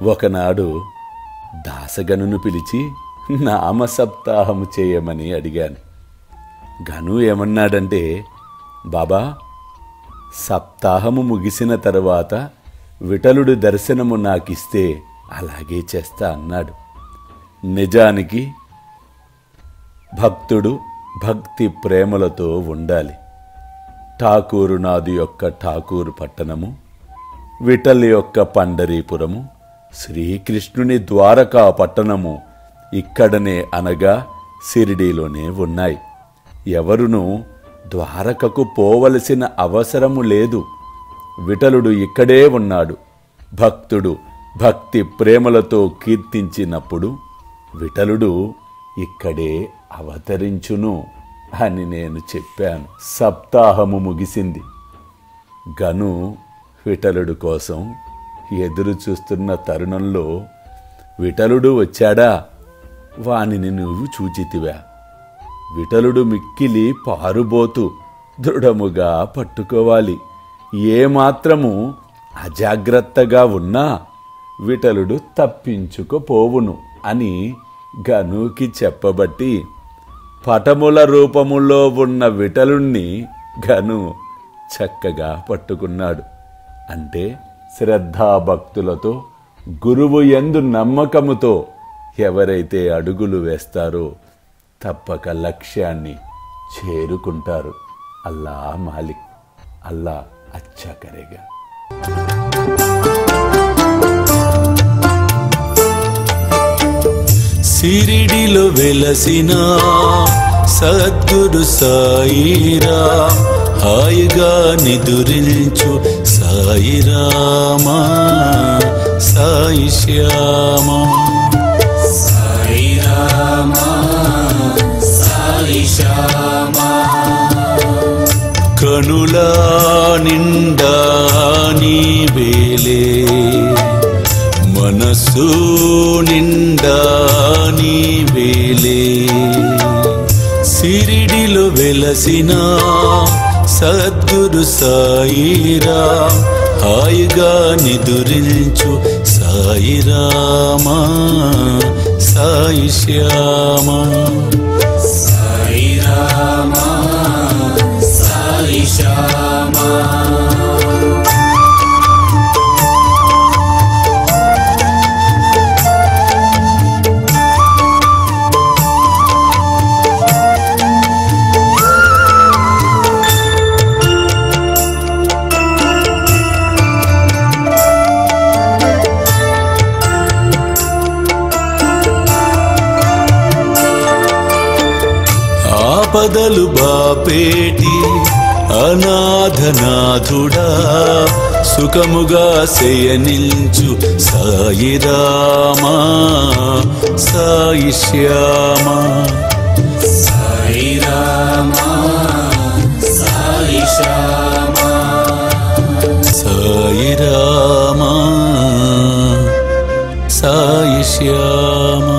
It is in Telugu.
ఒకనాడు దాసగనును పిలిచి నామసప్తాహము చేయమని అడిగాను. గను ఏమన్నాడంటే, బాబా, సప్తాహము ముగిసిన తరువాత విఠలుడి దర్శనము నాకిస్తే అలాగే చేస్తా అన్నాడు. నిజానికి భక్తుడు భక్తి ప్రేమలతో ఉండాలి. ఠాకూరునాథు యొక్క ఠాకూరు పట్టణము, విఠల్ యొక్క పండరీపురము, శ్రీకృష్ణుని ద్వారకా పట్టణము ఇక్కడనే అనగా షిరిడీలోనే ఉన్నాయి. ఎవరునూ ద్వారకకు పోవలసిన అవసరము లేదు. విఠలుడు ఇక్కడే ఉన్నాడు. భక్తుడు భక్తి ప్రేమలతో కీర్తించినప్పుడు విఠలుడు ఇక్కడే అవతరించును అని నేను చెప్పాను. సప్తాహము ముగిసింది. గను విఠలుడు కోసం ఎదురు చూస్తున్న తరుణంలో విఠలుడు వచ్చాడా? వానిని నువ్వు చూచితివా? విఠలుడు మిక్కిలి పారుబోతు, దృఢముగా పట్టుకోవాలి. ఏమాత్రము అజాగ్రత్తగా ఉన్నా విఠలుడు తప్పించుకుపోవును అని గనుకి చెప్పబట్టి పటముల రూపములో ఉన్న విఠలుణ్ణి గను చక్కగా పట్టుకున్నాడు. అంటే శ్రద్ధాభక్తులతో, గురువు యందు నమ్మకముతో ఎవరైతే అడుగులు వేస్తారో తప్పక లక్ష్యాన్ని చేరుకుంటారు. అల్లా మాలిక్, అల్లా అచ్చా కరేగా. షిరిడిలో వెలసిన సద్గురు సాయిరా, హాయిగా నిదురించు సాయిరామా, సాయి శ్యామా, సాయిరామా, సాయి శ్యామా. కనుల నిండా నీవేలే, మనసు నిండా నీవేలే. షిరిడిలో వెలసిన సద్గురు సాయిరా, హాయిగా నిదురించు సాయిరామా, సాయి శ్యామా, సాయిరామా, సాయి శ్యామా. ఆపదలు బాపేటి అనాథనాథుడా, సుఖముగా శయనించు సాయిరామా, సాయి శ్యామా, సాయిరామా, సాయి శ్యామా, సాయిరామా, సాయి శ్యామా.